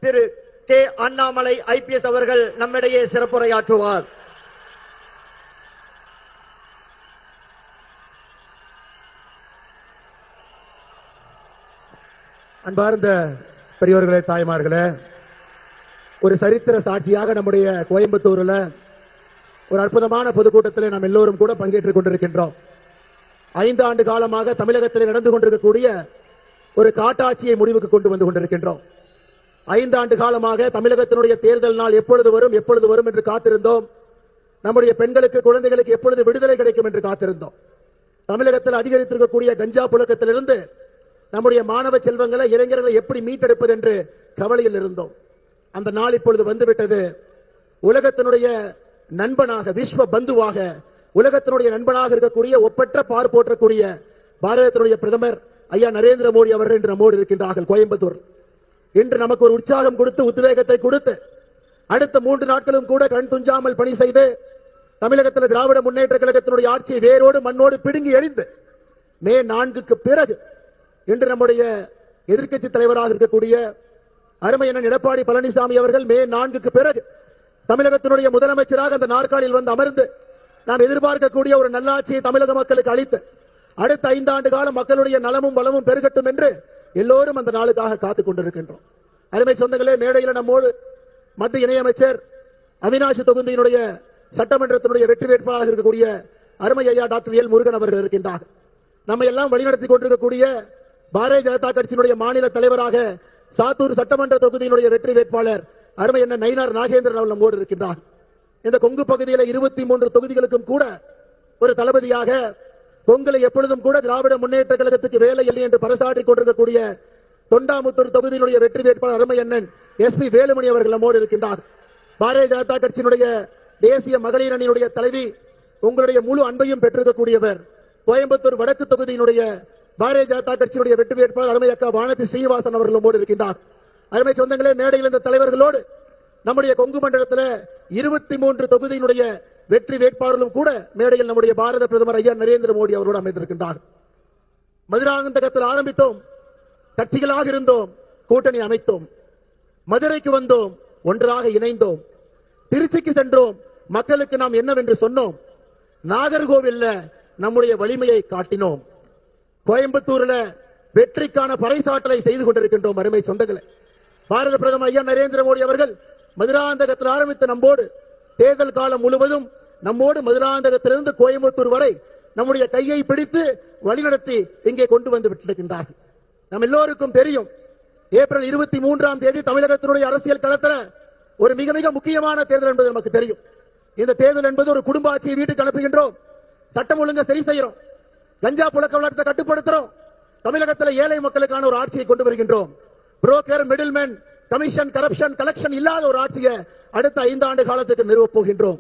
திரு K Annamalai IPS அவர்கள் நம்மிடையே சிறப்புரையாற்றுவார். அன்பார்ந்த பெரியோர்களே, தாய்மார்களே, ஒரு சரித்திர சாட்சியாக நம்முடைய கோயம்புத்தூர்ல ஒரு அற்புதமான பொதுக்கூட்டத்தில் நாம் எல்லோரும் கூட பங்கேற்றுக் கொண்டிருக்கின்றோம். 5 ஆண்டு காலமாக தமிழகத்தில் நடந்து கொண்டிருக்கக்கூடிய ஒரு காட்டாட்சியை முடிவுக்கு கொண்டு வந்து கொண்டிருக்கின்றோம். 5 ஆண்டு காலமாக தமிழகத்தினுடைய தேர்தல் நாள் எப்பொழுது வரும் என்று காத்திருந்தோம். நம்முடைய பெண்களுக்கு, குழந்தைகளுக்கு எப்பொழுது விடுதலை கிடைக்கும் என்று காத்திருந்தோம். தமிழகத்தில் அதிகரித்திருக்கக்கூடிய கஞ்சா புழக்கத்திலிருந்து நம்முடைய மாணவ செல்வங்களை, இளைஞர்களை எப்படி மீட்டெடுப்பது என்று கவலையில் இருந்தோம். அந்த நாள் இப்பொழுது வந்துவிட்டது. உலகத்தினுடைய நண்பனாக, விஸ்வ பந்துவாக, உலகத்தினுடைய நண்பனாக இருக்கக்கூடிய, ஒப்பற்ற பார் போற்றக்கூடிய பாரதத்தினுடைய பிரதமர் ஐயா நரேந்திர மோடி அவர்கள் இன்று நம்மோடு இருக்கின்றார்கள் கோயம்புத்தூர். இன்று நமக்கு ஒரு உற்சாகம் கொடுத்து, உத்வேகத்தை கொடுத்து, அடுத்த 3 நாட்களும் கூட கண் துஞ்சாமல் பணி செய்து தமிழகத்தில் திராவிட முன்னேற்ற கழகத்தினுடைய ஆட்சியை வேரோடு மண்ணோடு பிடுங்கி எறிந்து மே 4க்கு பிறகு இன்று நம்முடைய எதிர்க்கட்சி தலைவராக இருக்கக்கூடிய அருமை அண்ணன் எடப்பாடி பழனிசாமி அவர்கள் மே 4க்கு பிறகு தமிழகத்தினுடைய முதலமைச்சராக அந்த நாற்காலியில் வந்து அமர்ந்து நாம் எதிர்பார்க்கக்கூடிய ஒரு நல்லாட்சியை தமிழக மக்களுக்கு அளித்து அடுத்த 5 ஆண்டு காலம் மக்களுடைய நலமும் வளமும் பெருகட்டும் என்று எல்லோரும் அந்த நாளுக்காக காத்துக் கொண்டிருக்கின்றோம். அருமை சொந்தங்களே, மேடையில் நம்மோடு மத்திய இணையமைச்சர் அவினாசி தொகுதியினுடைய சட்டமன்றத்தினுடைய வெற்றி வேட்பாளராக இருக்கக்கூடிய அருமை ஐயா டாக்டர் எல் முருகன் அவர்கள் இருக்கின்றார். நம்ம எல்லாம் வழிநடத்தி கொண்டிருக்கக்கூடிய பாரதிய ஜனதா கட்சியினுடைய மாநில தலைவராக சாத்தூர் சட்டமன்ற தொகுதியினுடைய வெற்றி வேட்பாளர் அருமை என்ன நயினார் நாகேந்திரன் அவர்கள் நம்மோடு இருக்கின்றார். இந்த கொங்கு பகுதியில் 23 தொகுதிகளுக்கும் கூட ஒரு தளபதியாக, கொங்கலை எப்பொழுதும் கூட திராவிட முன்னேற்ற கழகத்துக்கு வேலை இல்லை என்று பறைசாற்றிக் கொண்டிருக்கக்கூடிய தொண்டாமுத்தூர் தொகுதியினுடைய வெற்றி வேட்பாளர் அருமை அண்ணன் SP வேலுமணி அவர்கள் நம்மோடு இருக்கின்றார். பாரதிய ஜனதா கட்சியினுடைய தேசிய மகளிர் அணியினுடைய தலைவி, உங்களுடைய முழு அன்பையும் பெற்றிருக்கக்கூடியவர், கோயம்புத்தூர் வடக்கு தொகுதியினுடைய பாரதிய ஜனதா கட்சியினுடைய வெற்றி வேட்பாளர் அருமை அக்கா வானதி ஸ்ரீனிவாசன் அவர்கள் நம்மோடு இருக்கின்றார். அருமை சொந்தங்களே, மேடையில் இந்த தலைவர்களோடு நம்முடைய கொங்கு மண்டலத்தில் 23 தொகுதியினுடைய வெற்றி வேட்பாளர்களும் கூட மேடையில் நம்முடைய பாரத பிரதமர் ஐயா நரேந்திர மோடி அவரோடு அமைந்திருக்கின்றார். மதுராந்தகத்தில் ஆரம்பித்தோம், கட்சிகளாக இருந்தோம், கூட்டணி அமைத்தோம், மதுரைக்கு வந்தோம், ஒன்றாக இணைந்தோம், திருச்சிக்கு சென்றோம், மக்களுக்கு நாம் என்னவென்று சொன்னோம், நாகர்கோவில்ல நம்முடைய வலிமையை காட்டினோம், கோயம்புத்தூர்ல வெற்றிக்கான பறைசாற்றலை செய்து கொண்டிருக்கின்றோம். அருமை சொந்தங்களே, பாரத பிரதமர் ஐயா நரேந்திர மோடி அவர்கள் மதுராந்தகத்தில் ஆரம்பித்த நம்மோடு தேர்தல் காலம் முழுவதும் நம்மோடு மதுராந்தகத்திலிருந்து கோயம்புத்தூர் வரை நம்முடைய கையை பிடித்து வழிநடத்தி இங்கே கொண்டு வந்து விட்டிருக்கின்றார்கள். நம் எல்லோருக்கும் தெரியும், ஏப்ரல் 23ஆம் தேதி தமிழகத்தினுடைய அரசியல் களத்தில் ஒரு மிக மிக முக்கியமான தேர்தல் என்பது நமக்கு தெரியும். இந்த தேர்தல் என்பது ஒரு குடும்ப ஆட்சியை வீட்டுக்கு அனுப்புகின்றோம், சட்டம் ஒழுங்கை சரி செய்கிறோம், கஞ்சா புழக்க வழக்கத்தை கட்டுப்படுத்துறோம், தமிழகத்தில் ஏழை மக்களுக்கான ஒரு ஆட்சியை கொண்டு வருகின்றோம். Broker, middleman, commission, corruption, collection இல்லாத ஒரு ஆட்சியை அடுத்த 5 ஆண்டு காலத்துக்கு நிறுவப் போகின்றோம்.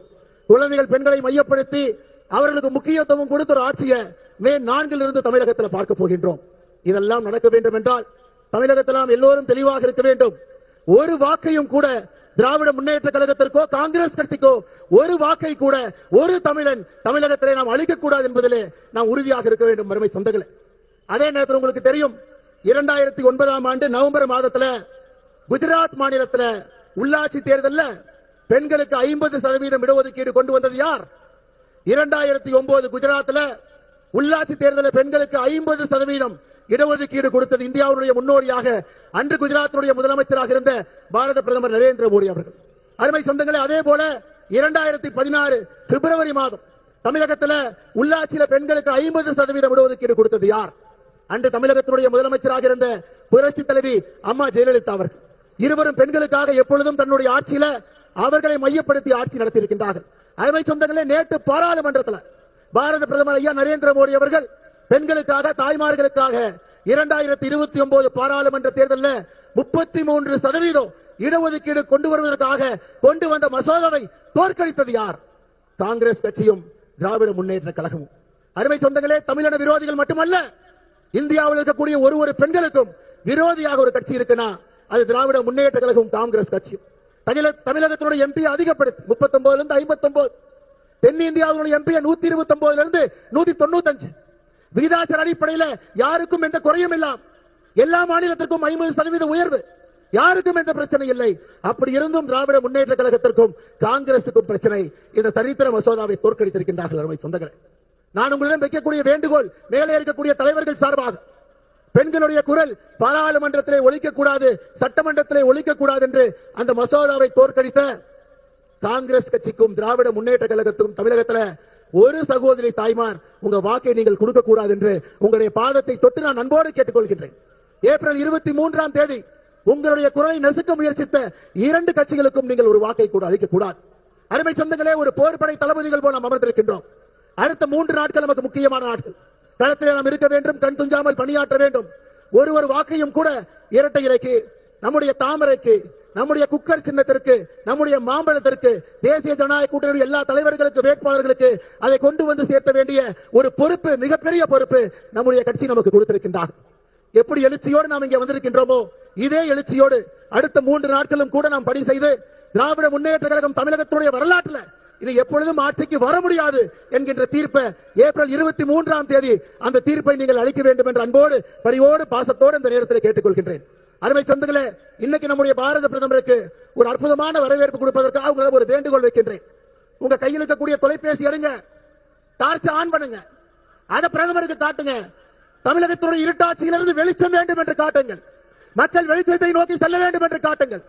குழந்தைகள், பெண்களை மையப்படுத்தி அவர்களுக்கு முக்கியத்துவம் கொடுத்த ஒரு ஆட்சியை மே 4 தமிழகத்தில் பார்க்க போகின்றோம். இதெல்லாம் நடக்க வேண்டும் என்றால் தமிழகத்தில் நாம் எல்லோரும் தெளிவாக இருக்க வேண்டும். ஒரு வாக்கையும் கூட திராவிட முன்னேற்ற கழகத்திற்கோ காங்கிரஸ் கட்சிக்கோ ஒரு வாக்கை கூட ஒரு தமிழன் தமிழகத்திலே நாம் அளிக்கக்கூடாது என்பதிலே நாம் உறுதியாக இருக்க வேண்டும். அருமை சொந்தங்களே, அதே நேரத்தில் உங்களுக்கு தெரியும், 2009ஆம் ஆண்டு நவம்பர் மாதத்தில் குஜராத் மாநிலத்தில் உள்ளாட்சி தேர்தலில் பெண்களுக்கு 50% இடஒதுக்கீடு கொண்டு வந்தது யார்? 2009 குஜராத்தில் உள்ளாட்சி தேர்தலில் பெண்களுக்கு 50% இடஒதுக்கீடு கொடுத்தது இந்தியாவுடைய முன்னோடியாக அன்று குஜராத்தினுடைய முதலமைச்சராக இருந்த பாரத பிரதமர் நரேந்திர மோடி அவர்கள். அருமை சொந்தங்களே, அதே போல 2016 பிப்ரவரி மாதம் தமிழகத்தில் உள்ளாட்சியில் பெண்களுக்கு 50% இடஒதுக்கீடு கொடுத்தது யார்? அன்று தமிழகத்தினுடைய முதலமைச்சராக இருந்த புரட்சி தலைவி அம்மா ஜெயலலிதா அவர்கள். இருவரும் பெண்களுக்காக எப்பொழுதும் தன்னுடைய ஆட்சியில அவர்களை மையப்படுத்தி ஆட்சி நடத்தியிருக்கின்றார்கள். அருமை சொந்தங்களே, நேற்று பாராளுமன்றத்தில் பாரத பிரதமர் ஐயா நரேந்திர மோடி அவர்கள் பெண்களுக்காக, தாய்மார்களுக்காக 2029 பாராளுமன்ற தேர்தலில் 33% இடஒதுக்கீடு கொண்டு வருவதற்காக கொண்டு வந்த மசோதாவை தோற்கடித்தது யார்? காங்கிரஸ் கட்சியும் திராவிட முன்னேற்ற கழகமும். அருமை சொந்தங்களே, தமிழக விரோதிகள் மட்டுமல்ல, இந்தியாவில் இருக்கக்கூடிய ஒரு பெண்களுக்கும் விரோதியாக ஒரு கட்சி இருக்குன்னா அது திராவிட முன்னேற்ற கழகம், காங்கிரஸ் கட்சியும். தமிழகத்தினுடைய எம்பி அதிகப்படுத்தி 39 59, தென்னிந்தியாவுடைய எம்பி 129 195 விகிதாச்சார அடிப்படையில் யாருக்கும் எந்த குறையும் இல்லாம எல்லா மாநிலத்திற்கும் 50% உயர்வு, யாருக்கும் எந்த பிரச்சனை இல்லை. அப்படி இருந்தும் திராவிட முன்னேற்ற கழகத்திற்கும் காங்கிரசுக்கும் பிரச்சனை. இந்த சரித்திர மசோதாவை தோற்கடித்திருக்கின்றார்கள். அருமை சொந்தங்களே, நான் உங்களிடம் வைக்கக்கூடிய வேண்டுகோள், மேலே இருக்கக்கூடிய தலைவர்கள் சார்பாக, பெண்களுடைய குரல் பாராளுமன்றத்திலே ஒலிக்கக்கூடாது, சட்டமன்றத்திலே ஒலிக்கக்கூடாது என்று அந்த மசோதாவை தோற்கடித்த காங்கிரஸ் கட்சிக்கும் திராவிட முன்னேற்ற கழகத்துக்கும் தமிழகத்தில் ஒரு சகோதரி தாய்மார் உங்க வாக்கை நீங்கள் கொடுக்க கூடாது என்று உங்களுடைய பாதத்தை தொட்டு நான் அன்போடு கேட்டுக்கொள்கின்றேன். ஏப்ரல் 23ஆம் தேதி உங்களுடைய குரலை நசுக்க முயற்சித்த 2 கட்சிகளுக்கும் நீங்கள் ஒரு வாக்கை கூட அளிக்க கூடாது. அருமை சொந்தங்களே, ஒரு போர்படை தளபதிகள் போல நாம் அமர்ந்திருக்கின்றோம். அடுத்த 3 நாட்கள் நமக்கு முக்கியமான நாட்கள். களத்திலே நாம் இருக்க வேண்டும், கண் துஞ்சாமல் பணியாற்ற வேண்டும். ஒரு வாக்கையும் கூட இரட்டை இலைக்கு, நம்முடைய தாமரைக்கு, நம்முடைய குக்கர் சின்னத்திற்கு, நம்முடைய மாம்பழத்திற்கு, தேசிய ஜனநாயக கூட்டணி எல்லா தலைவர்களுக்கு, வேட்பாளர்களுக்கு அதை கொண்டு வந்து சேர்த்த வேண்டிய ஒரு பொறுப்பு, மிகப்பெரிய பொறுப்பு நம்முடைய கட்சி நமக்கு கொடுத்திருக்கின்றார். எப்படி எழுச்சியோடு நாம் இங்கே வந்திருக்கின்றோமோ, இதே எழுச்சியோடு அடுத்த 3 நாட்களும் கூட நாம் பணி செய்து திராவிட முன்னேற்ற கழகம் தமிழகத்துடைய வரலாற்றில் இது எப்பொழுதும் ஆட்சிக்கு வர முடியாது என்கின்ற தீர்ப்பை ஏப்ரல் 23ஆம் தேதி அந்த தீர்ப்பை நீங்கள் அளிக்க வேண்டும் என்ற அன்போடு, பரிவோடு, பாசத்தோடு இந்த நேரத்தில் கேட்டுக்கொள்கின்றேன். அருமை சொந்தங்களே, இன்னைக்கு நம்முடைய பாரத பிரதமருக்கு ஒரு அற்புதமான வரவேற்பு கொடுப்பதற்காக உங்களிடம் ஒரு வேண்டுகோள் வைக்கின்றேன். உங்க கையில் இருக்கக்கூடிய தொலைபேசி எடுங்க, டார்ச் ஆன் பண்ணுங்க, அதை பிரதமருக்கு காட்டுங்க. தமிழகத்துடைய இருட்டாட்சியிலிருந்து வெளிச்சம் வேண்டும் என்று காட்டுங்கள். மக்கள் வெளிச்சத்தை நோக்கி செல்ல வேண்டும் என்று காட்டுங்கள்.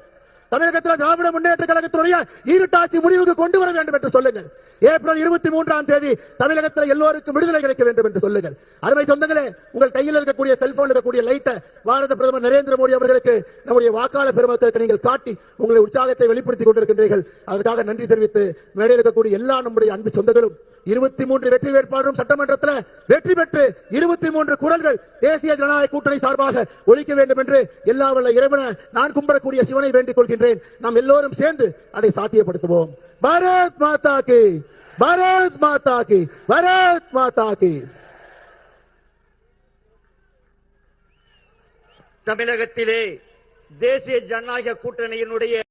தமிழகத்தில் திராவிட முன்னேற்ற கழகத்துடைய இருட்டாட்சி முடிவுக்கு கொண்டு வர வேண்டும் என்று சொல்லுங்கள். ஏப்ரல் 23ஆம் தேதி தமிழகத்தில் எல்லோருக்கும் விடுதலை கிடைக்க வேண்டும் என்று சொல்லுங்கள். அருமை சொந்தங்களே, உங்கள் கையில் இருக்கக்கூடிய செல்போன் இருக்கக்கூடிய லைட்டை பாரத பிரதமர் நரேந்திர மோடி அவர்களுக்கு, நம்முடைய வாக்காளர் பெருமக்களுக்கு நீங்கள் காட்டி உங்களை உற்சாகத்தை வெளிப்படுத்திக் கொண்டிருக்கின்றீர்கள். அதற்காக நன்றி தெரிவித்து மேடையில் இருக்கக்கூடிய எல்லா நம்முடைய அன்பு சொந்தங்களும் 23 வெற்றி வேட்பாளரும் சட்டமன்றத்தில் வெற்றி பெற்று 23 குரல்கள் தேசிய ஜனநாயக கூட்டணி சார்பாக ஒலிக்க வேண்டும் என்று எல்லா வல்ல இறைவனை நான் கும்பிடக்கூடிய சிவனை வேண்டிக் கொள்கின்றேன். நாம் எல்லோரும் சேர்ந்து அதை சாத்தியப்படுத்துவோம். பாரத் மாதா கி, பாரத் மாதா கி, பாரத் மாதா கி. தமிழகத்திலே தேசிய ஜனநாயக கூட்டணியினுடைய